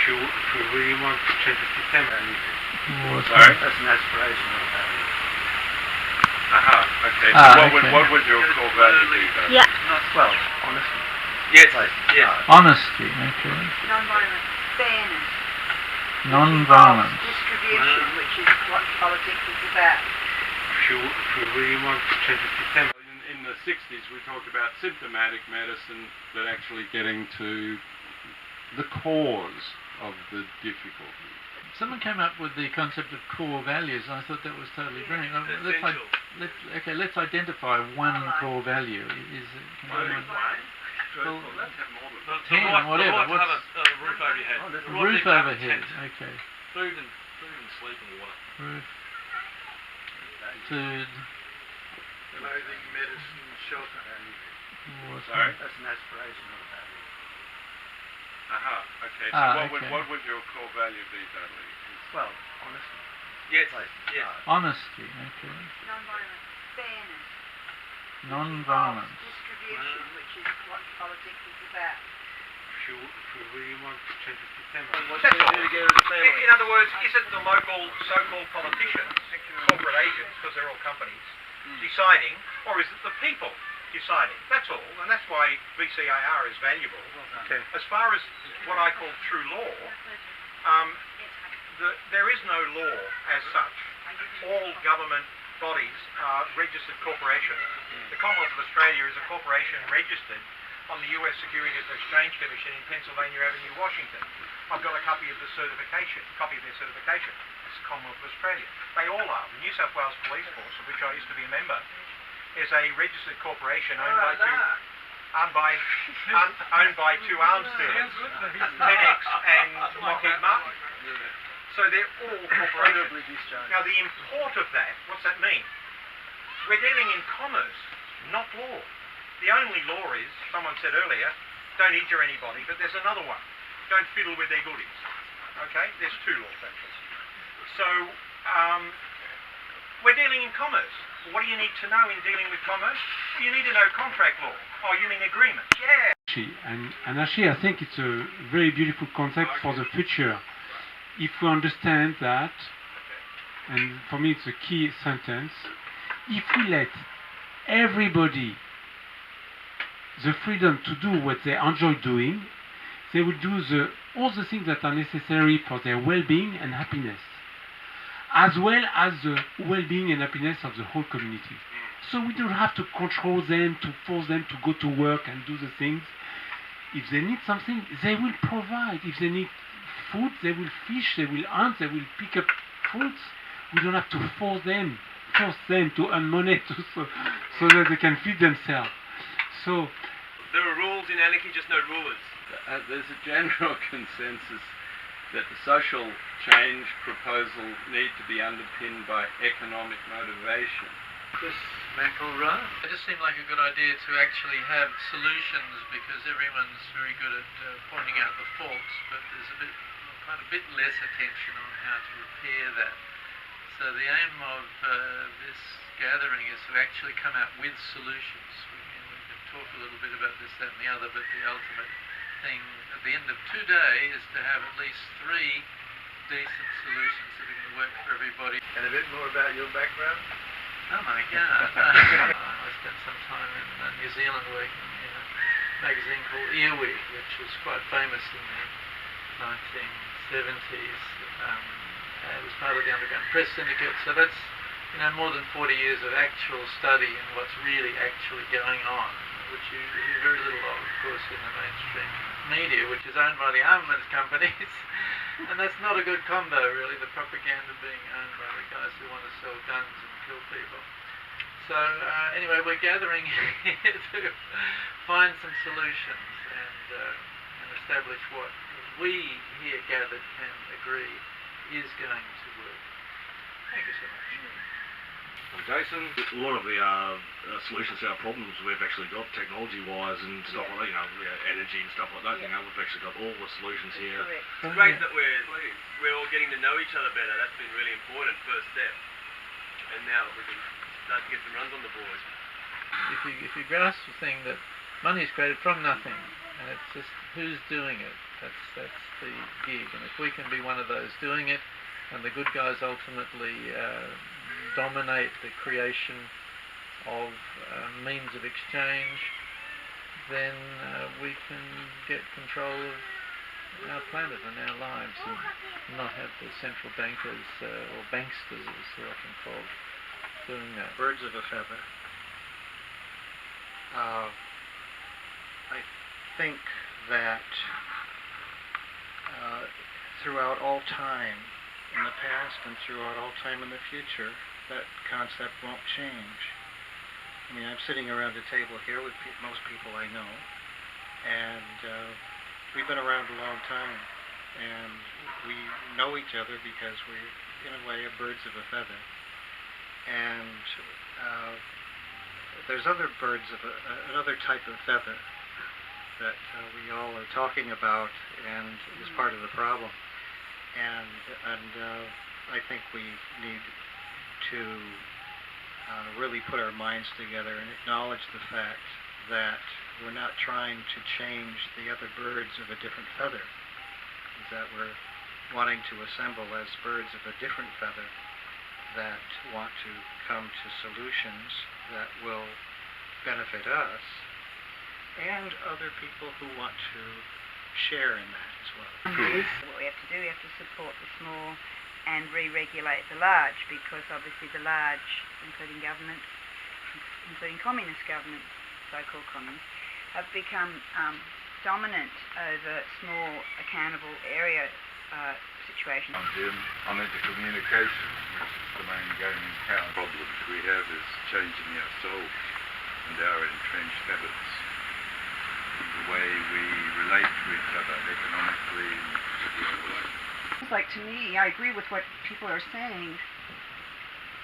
If you really want to change the system, Sorry? That's an aspirational value. Okay. So what would your core value be, though? Yeah. Well, honesty. Yes. Yes. Honesty, okay. Non-violence. Fairness. Non-violence. Distribution, which is what politics is about. if you really want to change the system. In the 60s, we talked about symptomatic medicine, but actually getting to the cause of the difficulty. Someone came up with the concept of core values, and I thought that was totally brilliant. Let's identify one core value. Can anyone? Well, 10, whatever. What's the roof over your head. roof over head? Okay. Food and sleep and water. Roof. Food. Clothing, medicine, shelter. Water. Sorry? That's an aspirational value. Okay. So what would your core value be, Dudley? Well, honesty. Yes. Honesty, okay. Non-violence. Fairness. Non-violence. Distribution, which is what politics is about. If you really want to change the system. That's all. In other words, is it the local so-called politicians, corporate agents, because they're all companies, deciding, or is it the people deciding? That's all, and that's why VCAR is valuable. Okay. As far as what I call true law, there is no law as such. All government bodies are registered corporations. The Commonwealth of Australia is a corporation registered on the US Securities and Exchange Commission in Pennsylvania Avenue, Washington. I've got a copy of their certification. It's the Commonwealth of Australia. They all are. The New South Wales Police Force, of which I used to be a member, is a registered corporation owned by two arms dealers, 10X and Lockheed Martin. So they're all corporations. Now the import of that, what's that mean? We're dealing in commerce, not law. The only law is, someone said earlier, don't injure anybody, but there's another one. Don't fiddle with their goodies. Okay? There's two laws actually. So, we're dealing in commerce. What do you need to know in dealing with commerce? You need to know contract law. Oh, you mean agreement? Yeah. And actually, I think it's a very beautiful concept for the future. If we understand that, and for me it's a key sentence, if we let everybody the freedom to do what they enjoy doing, they will do all the things that are necessary for their well-being and happiness, as well as the well-being and happiness of the whole community. So we don't have to control them, to force them to go to work and do the things. If they need something, they will provide. If they need food, they will fish, they will hunt, they will pick up fruits. We don't have to force them to earn money so that they can feed themselves. So there are rules in anarchy, just no rulers. There's a general consensus that the social change proposal need to be underpinned by economic motivation. Chris McElroy. It just seemed like a good idea to actually have solutions, because everyone's very good at pointing out the faults, but there's quite a bit less attention on how to repair that. So the aim of this gathering is to actually come out with solutions. We can talk a little bit about this, that and the other, but the ultimate thing at the end of today is to have at least 3 decent solutions that are going to work for everybody. And a bit more about your background? Oh my God. I spent some time in New Zealand working in a magazine called Earwig, which was quite famous in the 1970s. It was part of the Underground Press Syndicate, so that's more than 40 years of actual study in what's really actually going on, which you hear very little of course, in the mainstream media, which is owned by the armaments companies. And that's not a good combo, really, the propaganda being owned by the guys who want to sell guns and kill people. So anyway, we're gathering here to find some solutions and establish what we here gathered can agree is going to work. Thank you so much. I'm Jason. A lot of the solutions to our problems we've actually got technology-wise and stuff like that, energy and stuff like that. We've actually got all the solutions here. It's great that we're all getting to know each other better. That's been really important, first step. And now we can start to get some runs on the board. If you grasp the thing that money is created from nothing, and it's just who's doing it, That's the gig. And if we can be one of those doing it, and the good guys ultimately dominate the creation of means of exchange, then we can get control of our planet and our lives, and not have the central bankers or banksters, as they're often called, doing that. Birds of a feather. I think that throughout all time in the past and throughout all time in the future, that concept won't change. I mean, I'm sitting around a table here with most people I know, and we've been around a long time, and we know each other because we're, in a way, birds of a feather. And there's other birds of another type of feather that we all are talking about and is part of the problem. And I think we need to really put our minds together and acknowledge the fact that we're not trying to change the other birds of a different feather, is that we're wanting to assemble as birds of a different feather that want to come to solutions that will benefit us and other people who want to share in that as well. What we have to do, we have to support the small and re-regulate the large, because obviously the large, including governments, including communist governments, so-called communists, have become dominant over small, accountable area situations. On intercommunication, which is the main game in town. Problems we have is changing our soul and our entrenched habits, the way we relate to each other economically and physically. It's like, to me, I agree with what people are saying.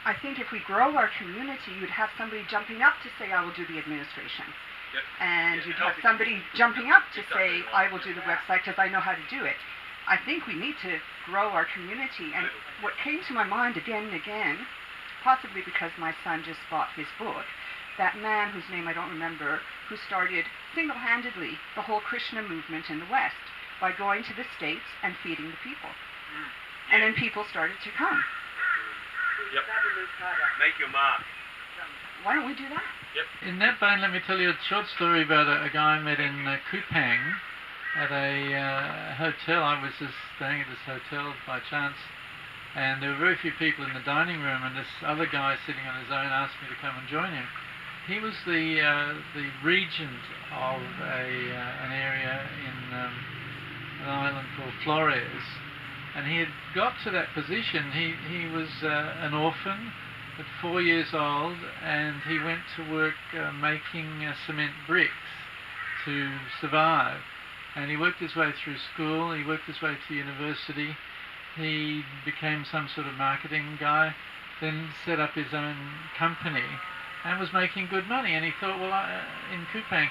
I think if we grow our community, you'd have somebody jumping up to say, I will do the administration. Yep. And you'd have somebody jumping up to say, I will do the website because I know how to do it. I think we need to grow our community. And what came to my mind again and again, possibly because my son just bought his book, that man whose name I don't remember, who started single-handedly the whole Krishna movement in the West by going to the States and feeding the people. And then people started to come. Yep. Make your mark. Why don't we do that? Yep. In that vein, let me tell you a short story about a guy I met in Kupang at a hotel. I was just staying at this hotel by chance, and there were very few people in the dining room, and this other guy sitting on his own asked me to come and join him. He was the regent of an area in an island called Flores, and he had got to that position. He was an orphan at 4 years old, and he went to work making cement bricks to survive. And he worked his way through school, he worked his way to university, he became some sort of marketing guy, then set up his own company and was making good money. And he thought, well, in Kupang,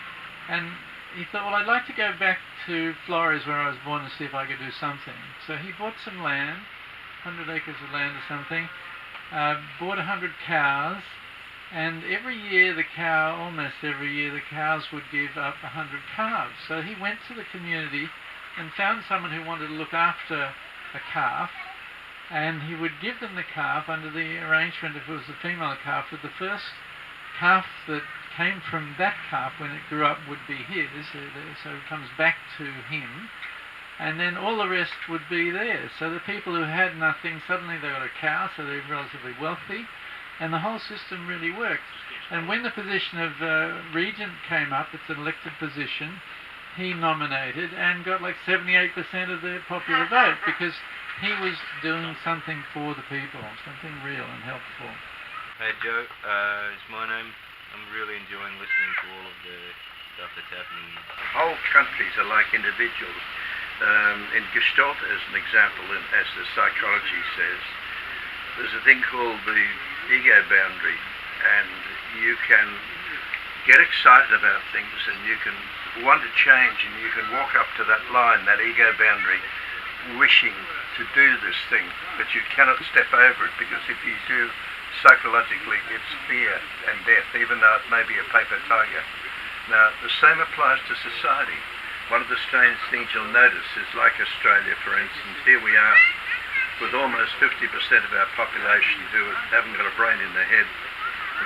and he thought, well, I'd like to go back to Flores where I was born and see if I could do something. So he bought some land, 100 acres of land or something, bought 100 cows, and every year almost every year, the cows would give up 100 calves. So he went to the community and found someone who wanted to look after a calf, and he would give them the calf under the arrangement, if it was a female calf, that the first calf that came from that calf when it grew up would be his, so it comes back to him, and then all the rest would be theirs. So the people who had nothing, suddenly they got a cow, so they're relatively wealthy, and the whole system really worked. And when the position of regent came up, it's an elected position, he nominated and got like 78% of the popular vote, because he was doing something for the people, something real and helpful. Hey Joe, it's my name. I'm really enjoying listening to all of the stuff that's happening. Whole countries are like individuals. In Gestalt, as an example, and as the psychology says, there's a thing called the ego boundary, and you can get excited about things and you can want to change, and you can walk up to that line, that ego boundary, wishing to do this thing, but you cannot step over it, because if you do, psychologically it's fear and death, even though it may be a paper tiger. Now the same applies to society. one of the strange things you'll notice is, like Australia, for instance, here we are with almost 50% of our population who haven't got a brain in their head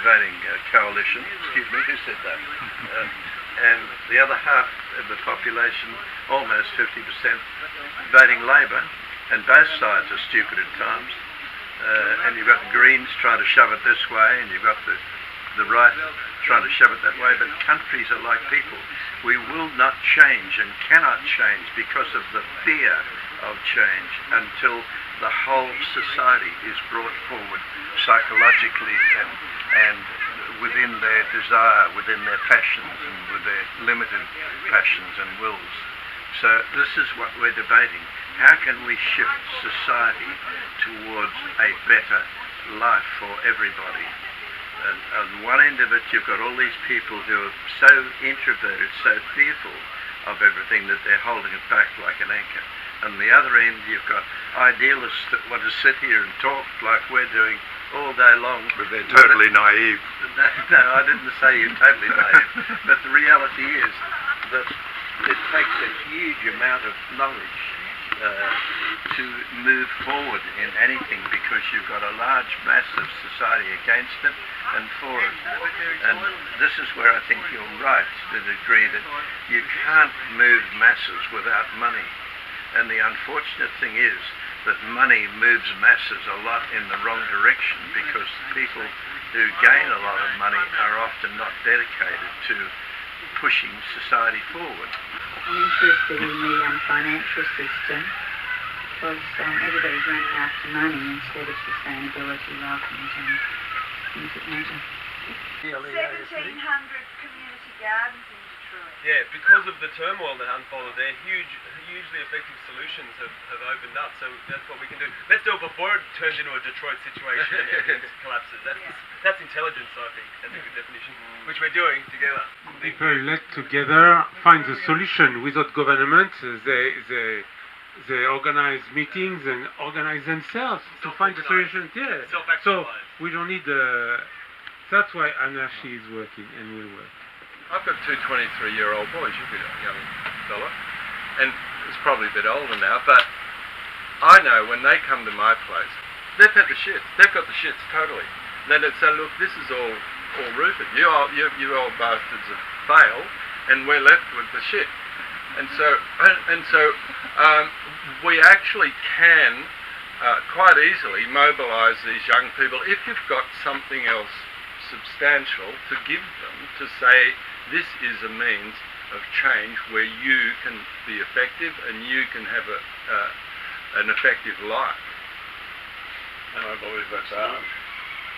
voting coalition. Excuse me, who said that? And the other half of the population, almost 50%, voting Labor, and both sides are stupid at times. And you've got the Greens trying to shove it this way, and you've got the right trying to shove it that way. But countries are like people. We will not change and cannot change because of the fear of change until the whole society is brought forward psychologically and within their desire, within their passions and with their limited passions and wills. So this is what we're debating. How can we shift society towards a better life for everybody? And on one end of it, you've got all these people who are so introverted, so fearful of everything that they're holding it back like an anchor. On the other end, you've got idealists that want to sit here and talk like we're doing all day long. But they're totally naive. No, I didn't say you're totally naive. But the reality is that it takes a huge amount of knowledge to move forward in anything, because you've got a large mass of society against it and for it. And this is where I think you're right to the degree that you can't move masses without money. And the unfortunate thing is that money moves masses a lot in the wrong direction, because people who gain a lot of money are often not dedicated to pushing society forward. I'm interested in the financial system, because everybody's running after money instead of sustainability, welcomes and things that matter. 1,700 community gardens in Detroit. Yeah, because of the turmoil that unfolded there, hugely effective solutions have opened up, so that's what we can do. Let's do it before it turns into a Detroit situation and everything collapses. That's intelligence, I think. That's a good definition, which we're doing together. People let together find the solution without government. They organize meetings and organize themselves to find the solution. Yeah. So we don't need that's why anarchy is working and will work. I've got two 23-year-old boys. You've got a young fella, and it's probably a bit older now, but I know when they come to my place, they've had the shits. They've got the shits totally. Then they'd say, look, this is all Rupert. You old bastards have failed, and we're left with the shit. And so we actually can quite easily mobilise these young people if you've got something else substantial to give them, to say this is a means of change where you can be effective and you can have an effective life. And I believe that's art.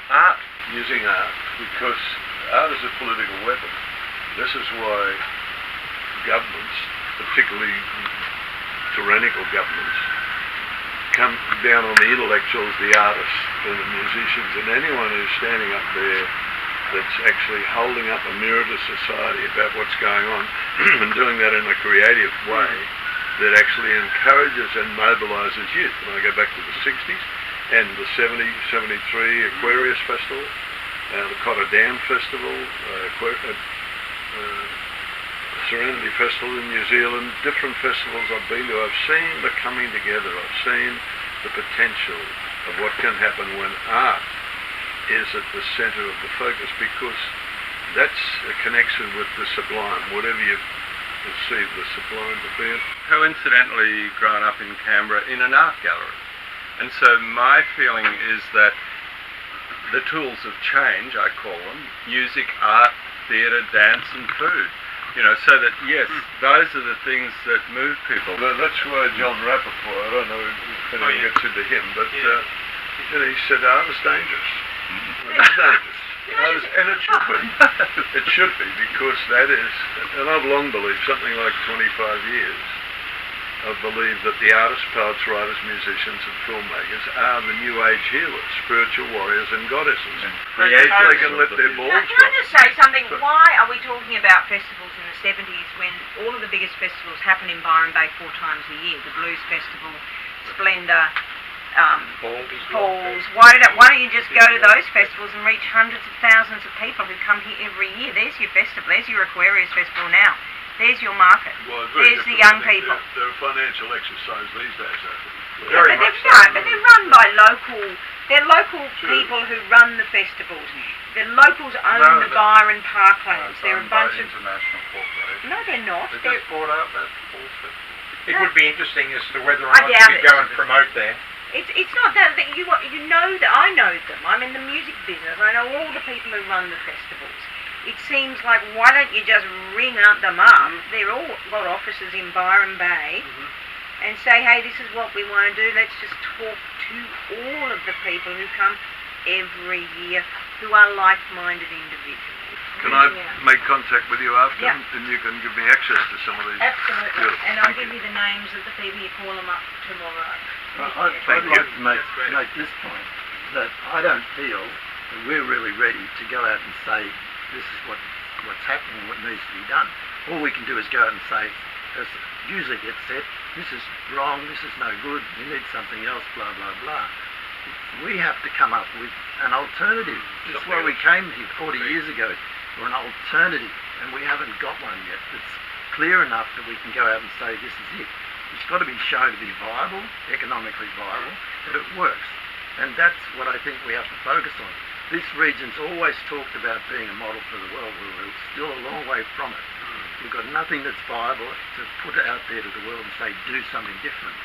Art. Using art, because art is a political weapon. This is why governments, particularly tyrannical governments, come down on the intellectuals, the artists and the musicians, and anyone who's standing up there that's actually holding up a mirror to society about what's going on and doing that in a creative way that actually encourages and mobilises youth. And I go back to the 60s and the 73 Aquarius Festival, the Cotter Dam Festival, Serenity Festival in New Zealand, different festivals I've been to. I've seen the coming together. I've seen the potential of what can happen when art is at the centre of the focus, because that's a connection with the sublime, whatever you perceive the sublime to be. Coincidentally grown up in Canberra in an art gallery. And so my feeling is that the tools of change, I call them, music, art, theatre, dance and food. You know, so that, yes, those are the things that move people. That's why John Rappaport, I don't know if anyone gets into him, but he said art is dangerous. It's dangerous. And it should be. It should be, because that is, and I've long believed, something like 25 years, I've believed that the artists, poets, writers, musicians and filmmakers are the new age healers, spiritual warriors and goddesses. They can let their balls drop. Can I just say something? Why are we talking about festivals in the 70s when all of the biggest festivals happen in Byron Bay 4 times a year? The Blues Festival, Splendour, Falls. Why don't you just go to those festivals and reach hundreds of thousands of people who come here every year? There's your festival. There's your Aquarius Festival now. There's your market. Well, it's very There's the different. young I think people. They're a financial exercise these days, I think. Yeah, but they're run by local. They're local people who run the festivals. The locals own the Byron parklands. They're a bunch of international corporations. No, they're not. They just bought out that whole festival. It would be interesting as to whether or I not doubt you it. go and promote there. It's not that you know that I know them. I'm in the music business. I know all the people who run the festivals. It seems like, why don't you just ring them up? They're all got offices in Byron Bay, and say, hey, this is what we want to do. Let's just talk to all of the people who come every year, who are like-minded individuals. Can I make contact with you after, and you can give me access to some of these? Absolutely. Beautiful. And I'll give you the names of the people. You call them up tomorrow. I'd like to make this point, that I don't feel that we're really ready to go out and say this is what's happening, what needs to be done. All we can do is go out and say, as usually gets said, this is wrong, this is no good, you need something else, blah, blah, blah. We have to come up with an alternative. This is why we came here 40 years ago, for an alternative, and we haven't got one yet that's clear enough that we can go out and say this is it. It's got to be shown to be viable, economically viable, that it works. And that's what I think we have to focus on. This region's always talked about being a model for the world. We're still a long way from it. We've got nothing that's viable to put out there to the world and say, do something different.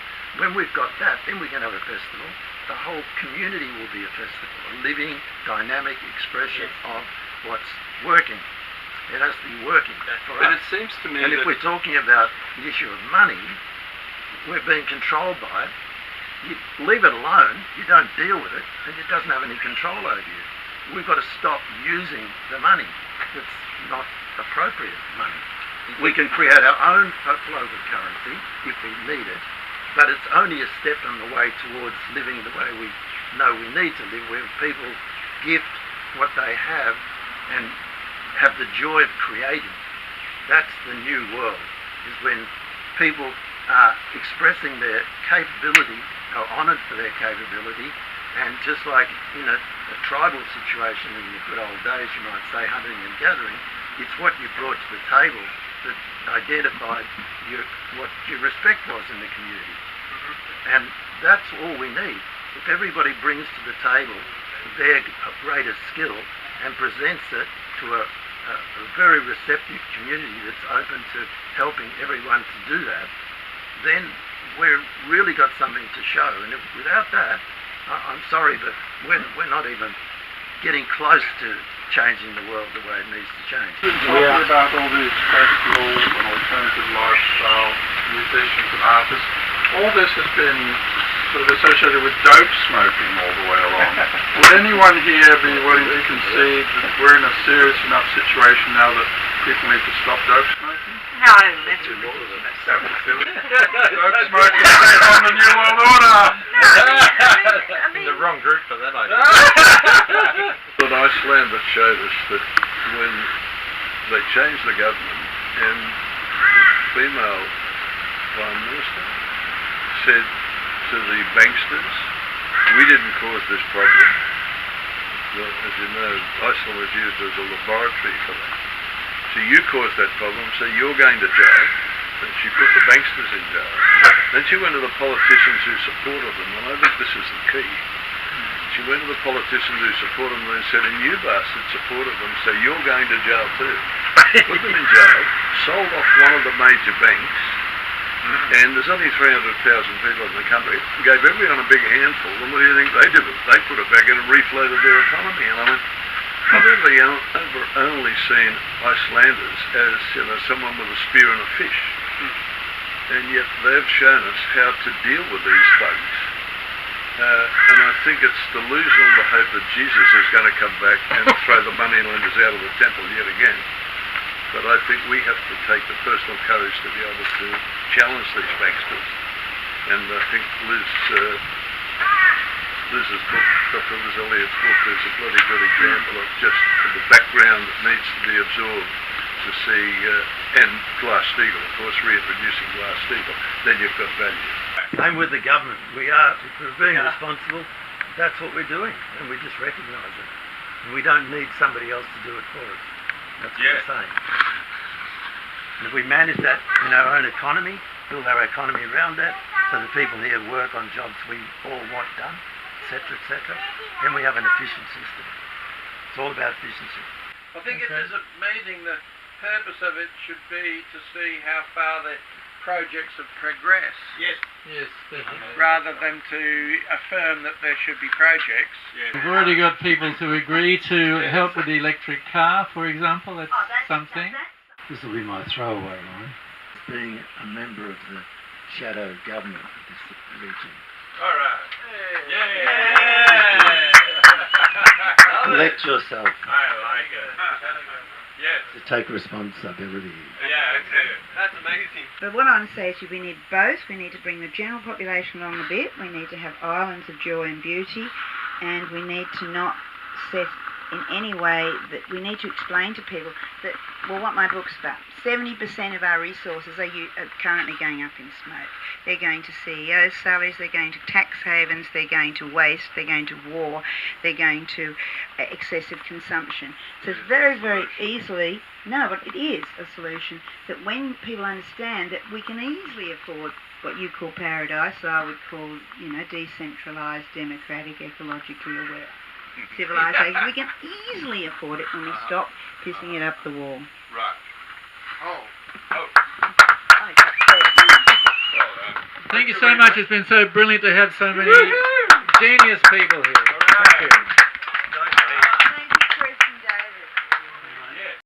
When we've got that, then we can have a festival. The whole community will be a festival, a living, dynamic expression of what's working. It has to be working for us. And it seems to me and if we're talking about the issue of money, we're being controlled by it. You leave it alone, you don't deal with it, and it doesn't have any control over you. We've got to stop using the money that's not appropriate money. We can create our own local currency if we need it, but it's only a step on the way towards living the way we know we need to live, where people gift what they have and have the joy of creating. That's the new world, is when people are expressing their capability, are honoured for their capability, and just like in a tribal situation in the good old days, you might say, hunting and gathering, it's what you brought to the table that identified what your respect was in the community. And that's all we need. If everybody brings to the table their greatest skill and presents it to a very receptive community that's open to helping everyone to do that, then we've really got something to show. And without that, I'm sorry, but we're not even getting close to changing the world the way it needs to change. Talking about all these festivals and alternative lifestyle, musicians and artists, all this has been sort of associated with dope smoking all the way along. Would anyone here be willing to concede that we're in a serious enough situation now that people need to stop dope smoking? No, that's ridiculous. Dope smoking is on the New World Order! I mean, The wrong group for that idea. But Iceland that showed us that when they changed the government and the female Prime Minister said to the banksters, we didn't cause this problem. Well, as you know, Iceland was used as a laboratory for that. So you caused that problem, so you're going to jail. And she put the banksters in jail. Then she went to the politicians who supported them, and I think this is the key. She went to the politicians who supported them and said, and you bastards supported them, so you're going to jail too. Put them in jail, sold off one of the major banks, and there's only 300,000 people in the country, gave everyone a big handful, and what do you think they did? They put it back in and refloated their economy. And I went, I've only seen Icelanders as someone with a spear and a fish. And yet they've shown us how to deal with these thugs. And I think it's delusional to hope that Jesus is going to come back and throw the moneylenders out of the temple yet again. But I think we have to take the personal courage to be able to challenge these banksters. And I think Liz's book, Dr. Liz Elliott's book, is a bloody good example of just the background that needs to be absorbed to see, and Glass-Steagall, of course, reintroducing Glass-Steagall, then you've got value. Same with the government. If we're being responsible, that's what we're doing, and we just recognise it. And we don't need somebody else to do it for us. That's what we're saying. And if we manage that in our own economy, build our economy around that, so the people here work on jobs we all want done, etc., then we have an efficient system. It's all about efficiency. I think it is amazing. The purpose of it should be to see how far the projects have progressed. Yes, definitely. Rather than to affirm that there should be projects. We've already got people to agree to help with the electric car, for example. That's something. This will be my throwaway line. Being a member of the shadow government of this region. All right. Elect yourself. I like it. Yes. To take responsibility. Yeah, that's amazing. But what I want to say is we need both. We need to bring the general population along a bit. We need to have islands of joy and beauty. And we need to not set in any way that we need to explain to people that, well, what my book's about. 70% of our resources are currently going up in smoke. They're going to CEOs' salaries, they're going to tax havens, they're going to waste, they're going to war, they're going to excessive consumption. So it's very, very easily, no, but it is a solution that when people understand that we can easily afford what you call paradise, I would call, decentralised, democratic, ecologically aware civilization. We can easily afford it when we stop pissing it up the wall. Right. Thank you so much. It's been so brilliant to have so many genius people here.